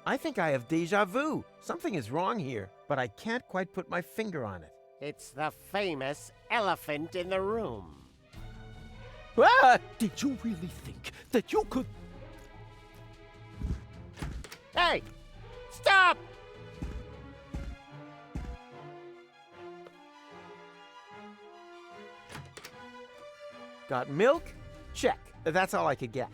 I think I have deja vu. Something is wrong here, but I can't quite put my finger on it. It's the famous elephant in the room. Ah! Did you really think that you could... Hey! Stop! Got milk? Check. That's all I could get.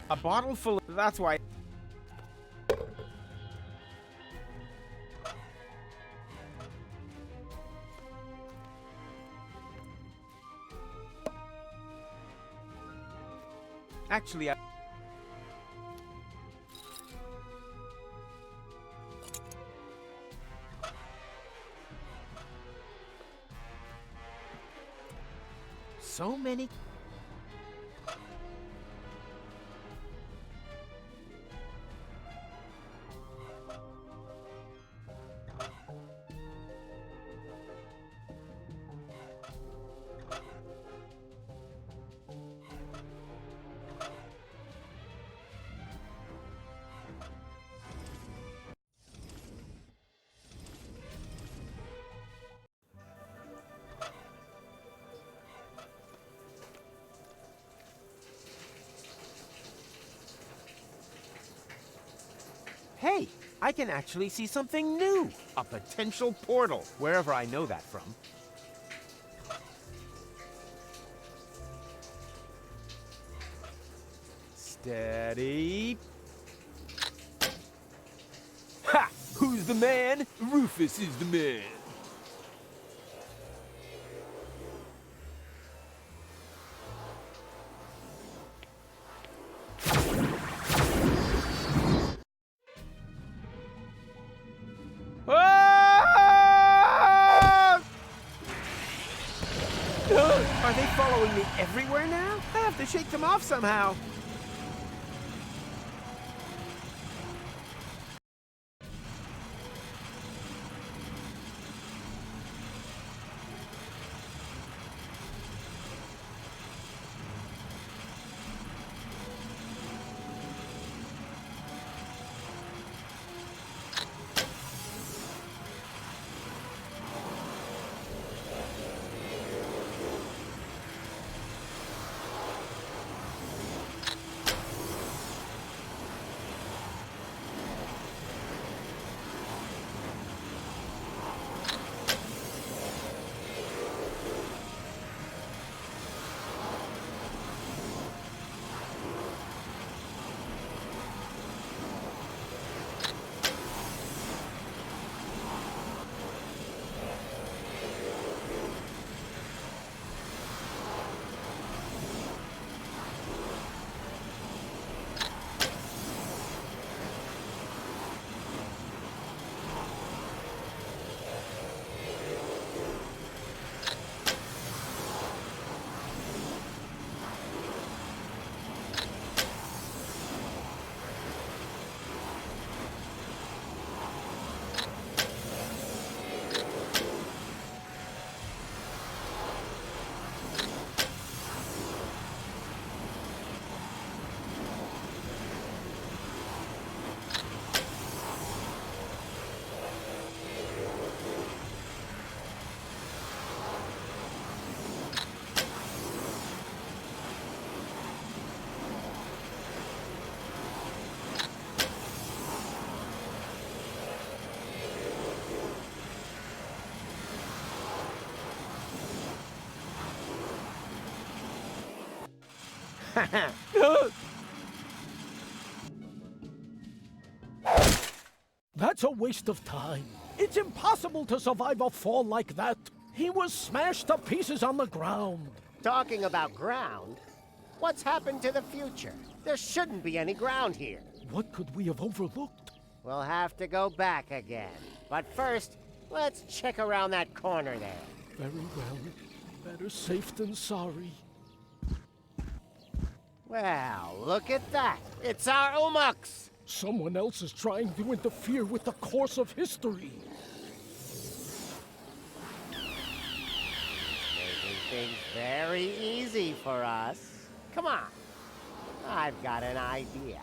A bottle full of... That's why... Actually, so many... Hey, I can actually see something new. A potential portal, wherever I know that from. Steady. Ha! Who's the man? Rufus is the man. Are they following me everywhere now? I have to shake them off somehow. That's a waste of time. It's impossible to survive a fall like that. He was smashed to pieces on the ground. Talking about ground, what's happened to the future? There shouldn't be any ground here. What could we have overlooked? We'll have to go back again. But first, let's check around that corner there. Very well. Better safe than sorry. Well, look at that. It's our Umux. Someone else is trying to interfere with the course of history. Making things very easy for us. Come on. I've got an idea.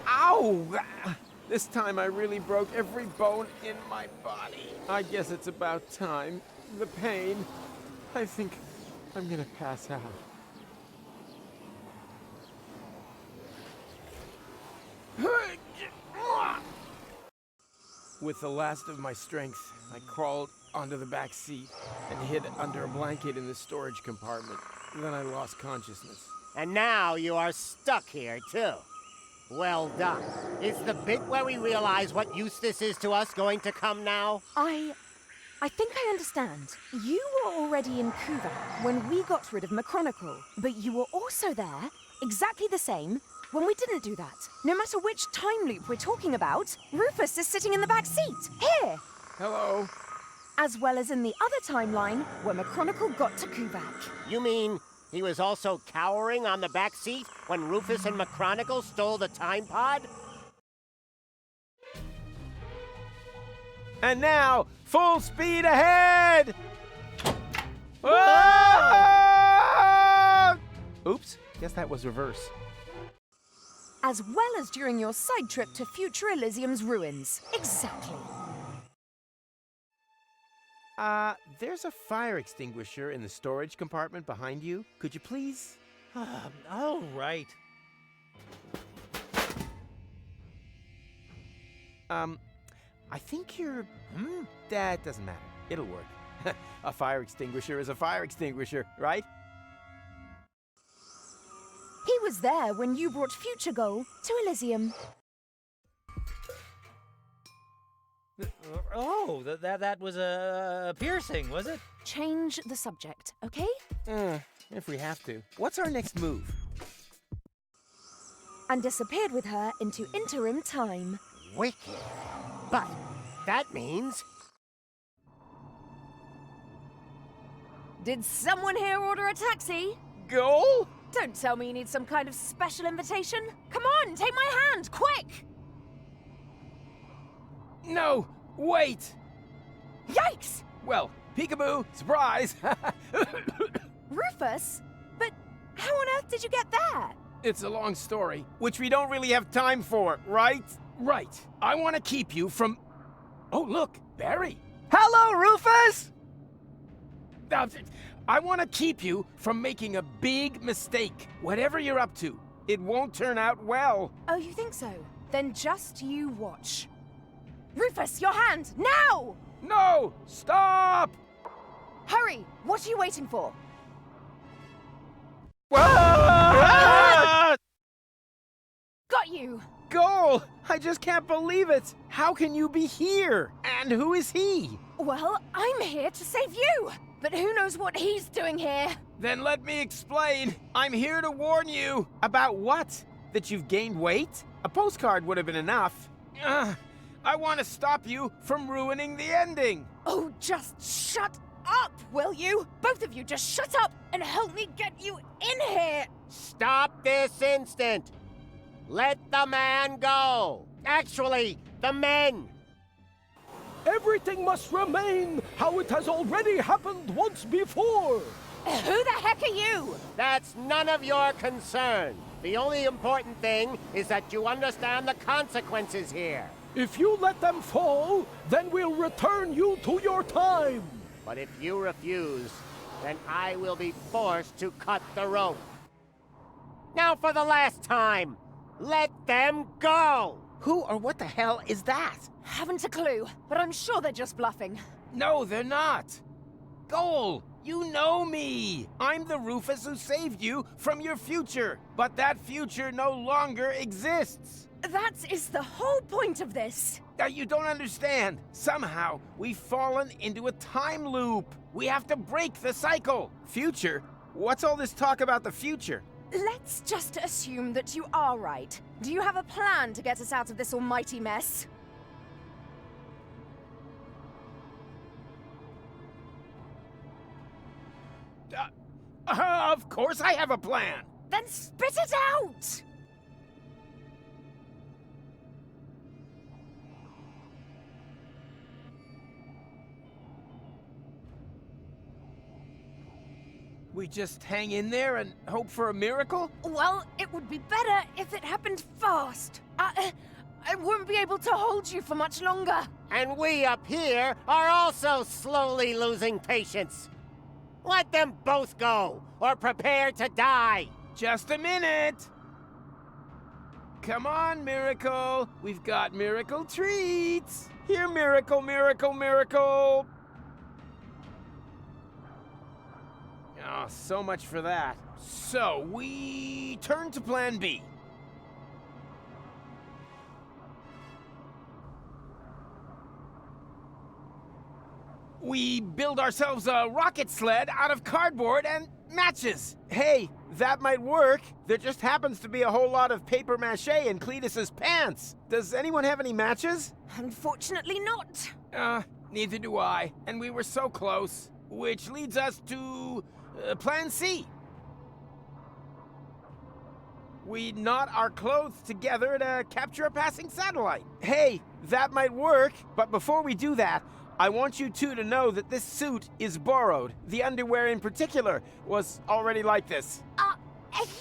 Ow! This time I really broke every bone in my body. I guess it's about time. The pain. I think I'm gonna pass out. With the last of my strength, I crawled onto the back seat and hid under a blanket in the storage compartment. Then I lost consciousness. And now you are stuck here, too. Well done. Is the bit where we realize what use this is to us going to come now? I think I understand. You were already in Kuvak when we got rid of McChronicle, but you were also there, exactly the same, when we didn't do that. No matter which time loop we're talking about, Rufus is sitting in the back seat, here! Hello? As well as in the other timeline, where McChronicle got to Kuvak. You mean he was also cowering on the back seat when Rufus and McChronicle stole the time pod? And now, full speed ahead! Ah! Oops, guess that was reverse. As well as during your side trip to future Elysium's ruins. Exactly. There's a fire extinguisher in the storage compartment behind you. Could you please? All right. I think you're... That doesn't matter. It'll work. A fire extinguisher is a fire extinguisher, right? He was there when you brought Future Goal to Elysium. Oh, that was a piercing, was it? Change the subject, okay? If we have to. What's our next move? And disappeared with her into interim time. Wicked. But that means... Did someone here order a taxi? Goal? Don't tell me you need some kind of special invitation. Come on, take my hand, quick! No, wait! Yikes! Well, peekaboo, surprise! Rufus? But how on earth did you get there? It's a long story, which we don't really have time for, right? Right. I want to keep you from... Oh, look, Barry. Hello, Rufus! I want to keep you from making a big mistake. Whatever you're up to, it won't turn out well. Oh, you think so? Then just you watch. Rufus, your hand, now! No! Stop! Hurry! What are you waiting for? Ah! Got you! Goal! I just can't believe it! How can you be here? And who is he? Well, I'm here to save you! But who knows what he's doing here? Then let me explain. I'm here to warn you. About what? That you've gained weight? A postcard would have been enough. I want to stop you from ruining the ending. Oh, just shut up, will you? Both of you just shut up and help me get you in here! Stop this instant! Let the man go! Actually, the men! Everything must remain how it has already happened once before. Who the heck are you? That's none of your concern. The only important thing is that you understand the consequences here. If you let them fall, then we'll return you to your time. But if you refuse, then I will be forced to cut the rope. Now for the last time, let them go! Who or what the hell is that? Haven't a clue, but I'm sure they're just bluffing. No, they're not. Goal, you know me. I'm the Rufus who saved you from your future. But that future no longer exists. That is the whole point of this. You don't understand. Somehow, we've fallen into a time loop. We have to break the cycle. Future What's all this talk about the future? Let's just assume that you are right. Do you have a plan to get us out of this almighty mess? Of course I have a plan! Then spit it out! We just hang in there and hope for a miracle? Well, it would be better if it happened fast. I won't be able to hold you for much longer. And we up here are also slowly losing patience. Let them both go, or prepare to die. Just a minute! Come on, Miracle! We've got miracle treats! Here, Miracle, Miracle, Miracle! Oh, so much for that. So, we turn to Plan B. We build ourselves a rocket sled out of cardboard and matches. Hey, that might work. There just happens to be a whole lot of paper mache in Cletus's pants. Does anyone have any matches? Unfortunately not. Neither do I. And we were so close. Which leads us to Plan C. We knot our clothes together to capture a passing satellite. Hey, that might work, but before we do that, I want you two to know that this suit is borrowed. The underwear in particular was already like this. Are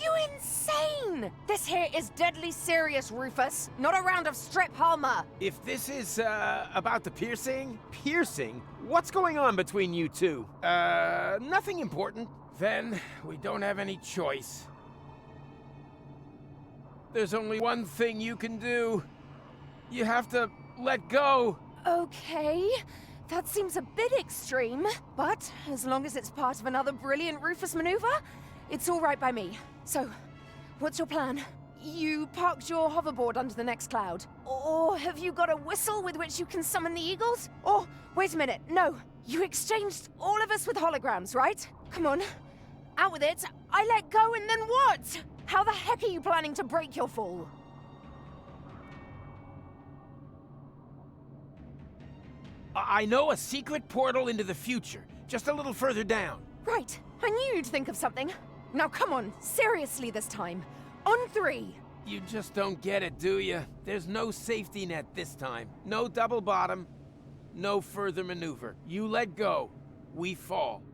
you insane? This here is deadly serious, Rufus. Not a round of strip Halma. If this is, about the piercing? Piercing? What's going on between you two? Nothing important. Then we don't have any choice. There's only one thing you can do. You have to let go. Okay, that seems a bit extreme, but as long as it's part of another brilliant Rufus maneuver, it's all right by me. So, what's your plan? You parked your hoverboard under the next cloud? Or have you got a whistle with which you can summon the eagles? Or, wait a minute, no. You exchanged all of us with holograms, right? Come on, out with it. I let go and then what? How the heck are you planning to break your fall? I know a secret portal into the future, just a little further down. Right, I knew you'd think of something. Now come on, seriously this time. On 3. You just don't get it, do you? There's no safety net this time. No double bottom, no further maneuver. You let go, we fall.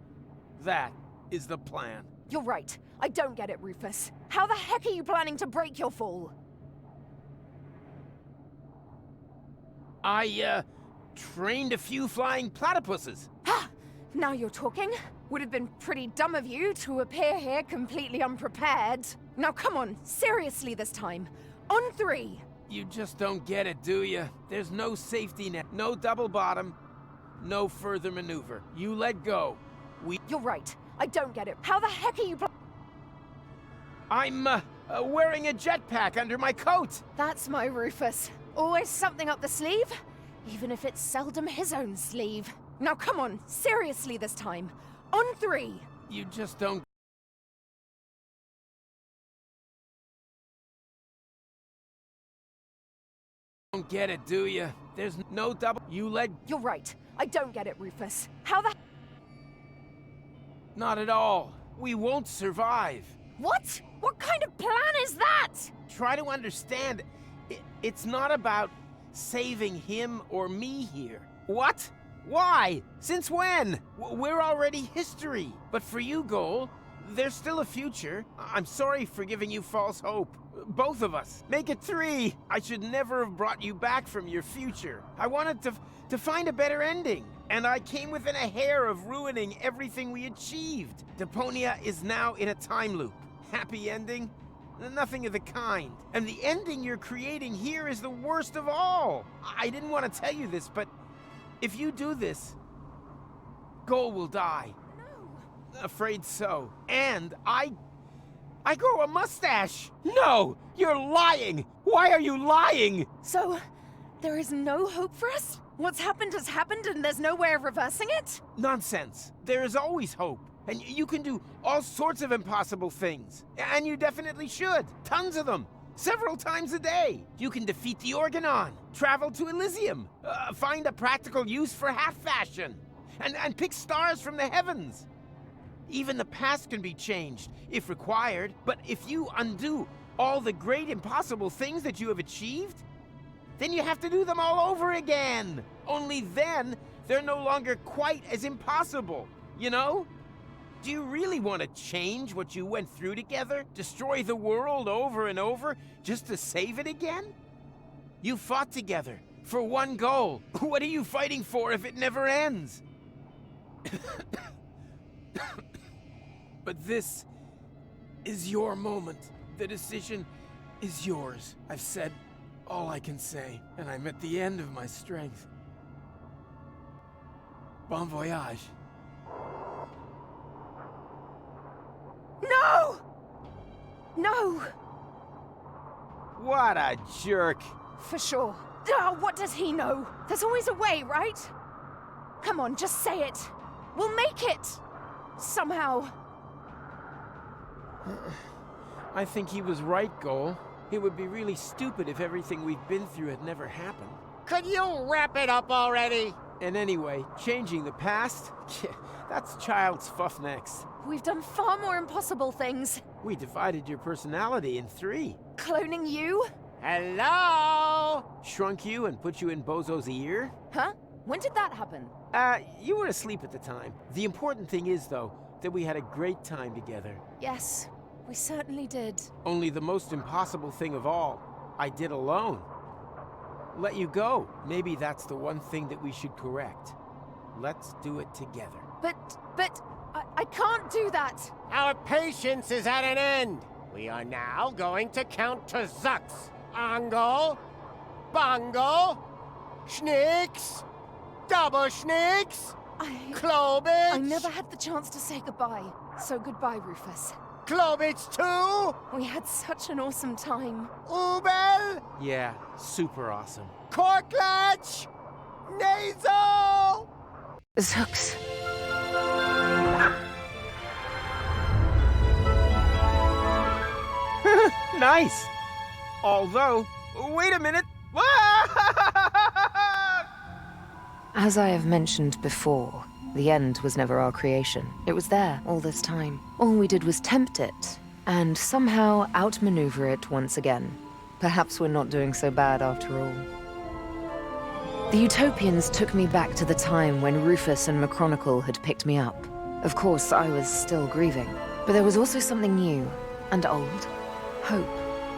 That is the plan. You're right, I don't get it, Rufus. How the heck are you planning to break your fall? I, trained a few flying platypuses. Ha! Now you're talking. Would have been pretty dumb of you to appear here completely unprepared. Now come on, seriously this time. On 3. You just don't get it, do you? There's no safety net, no double bottom, no further maneuver. You let go. You're right, I don't get it. How the heck are you I'm, wearing a jetpack under my coat. That's my Rufus. Always something up the sleeve, even if it's seldom his own sleeve. Now come on, seriously this time. On 3. You just don't get it, do you? There's no double. You let. You're right. I don't get it, Rufus. How the. Not at all. We won't survive. What? What kind of plan is that? Try to understand. It's not about saving him or me here. What? Why? Since when? We're already history. But for you, Goal, there's still a future. I'm sorry for giving you false hope. Both of us. Make it 3. I should never have brought you back from your future. I wanted to find a better ending. And I came within a hair of ruining everything we achieved. Deponia is now in a time loop. Happy ending? Nothing of the kind. And the ending you're creating here is the worst of all. I didn't want to tell you this, but if you do this, Goal will die. No. Afraid so. And I grow a mustache. No, you're lying. Why are you lying? So, there is no hope for us? What's happened has happened and there's no way of reversing it? Nonsense. There is always hope. And you can do all sorts of impossible things. And you definitely should. Tons of them. Several times a day. You can defeat the Organon, travel to Elysium, find a practical use for half-fashion, and pick stars from the heavens. Even the past can be changed, if required. But if you undo all the great impossible things that you have achieved, then you have to do them all over again. Only then, they're no longer quite as impossible, you know? Do you really want to change what you went through together? Destroy the world over and over just to save it again? You fought together for one goal. What are you fighting for if it never ends? But this is your moment. The decision is yours. I've said all I can say, and I'm at the end of my strength. Bon voyage. No! No! What a jerk. For sure. Oh, what does he know? There's always a way, right? Come on, just say it. We'll make it! Somehow. I think he was right, Goal. It would be really stupid if everything we've been through had never happened. Could you wrap it up already? And anyway, changing the past? That's child's fuff next. We've done far more impossible things. We divided your personality in 3. Cloning you? Hello? Shrunk you and put you in Bozo's ear? Huh? When did that happen? You were asleep at the time. The important thing is, though, that we had a great time together. Yes, we certainly did. Only the most impossible thing of all, I did alone. Let you go. Maybe that's the one thing that we should correct. Let's do it together. But, I can't do that. Our patience is at an end. We are now going to count to Zux. Angle, Bongo, Schnicks, Double Schnicks, Klobitz. I never had the chance to say goodbye. So goodbye, Rufus. Klobitz 2, We had such an awesome time. Ubel, Yeah, super awesome. Korklatch, Nasal. Zux. Nice! Although, wait a minute! As I have mentioned before, the end was never our creation. It was there all this time. All we did was tempt it, and somehow outmaneuver it once again. Perhaps we're not doing so bad after all. The Utopians took me back to the time when Rufus and McChronicle had picked me up. Of course, I was still grieving, but there was also something new and old. Hope.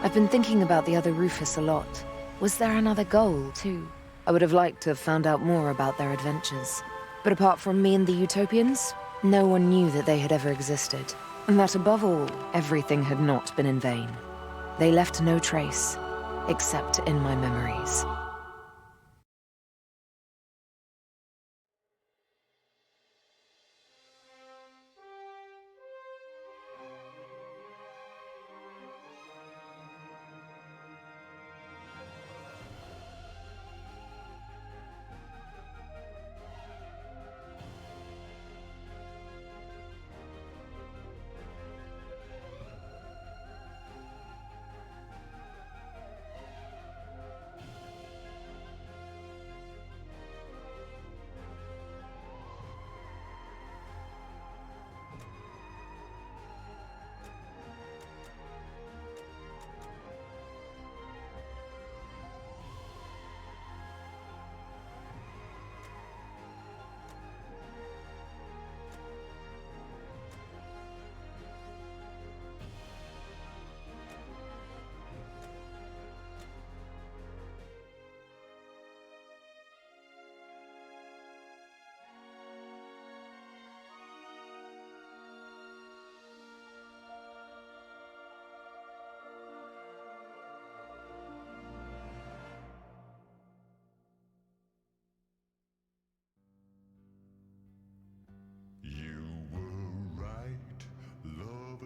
I've been thinking about the other Rufus a lot. Was there another goal, too? I would have liked to have found out more about their adventures. But apart from me and the Utopians, no one knew that they had ever existed. And that above all, everything had not been in vain. They left no trace, except in my memories.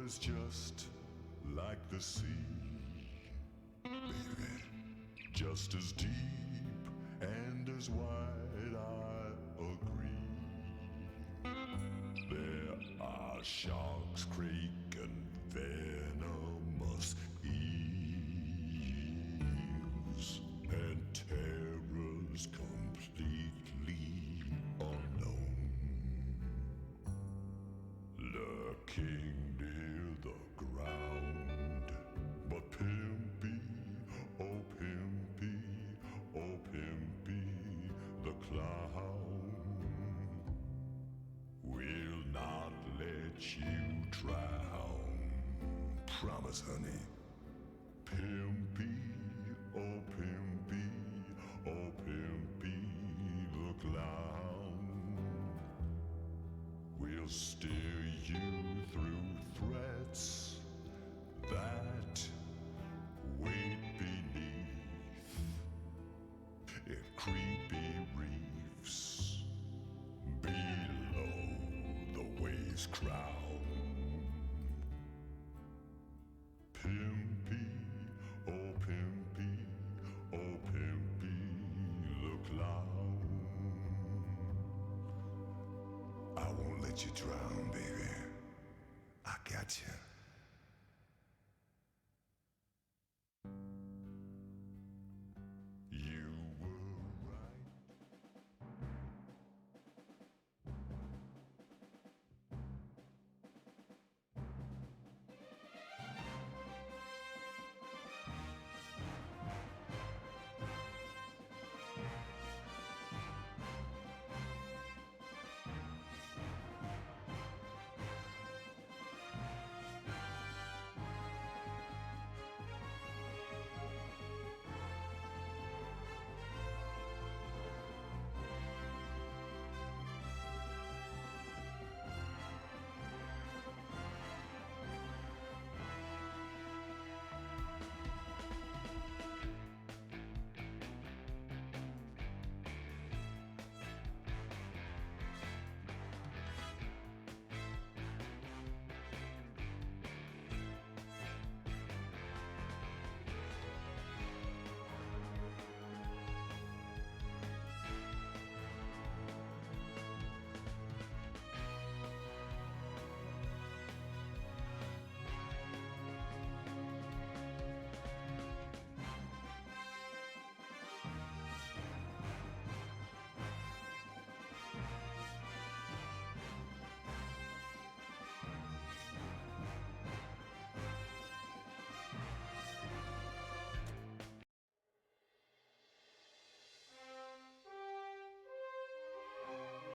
Is just like the sea, baby, just as deep and as wide, I agree. There are sharks creak and venomous eels and terrors completely unknown, lurking near the ground. But Pimpy, oh Pimpy, oh Pimpy, the clown will not let you drown. Promise, honey. Pimpy, oh Pimpy, oh Pimpy, the clown will steer you through threats that wait beneath in creepy reefs below the waves crown. Pimpy, oh Pimpy, oh Pimpy, the clown. I won't let you drown, baby. I got you.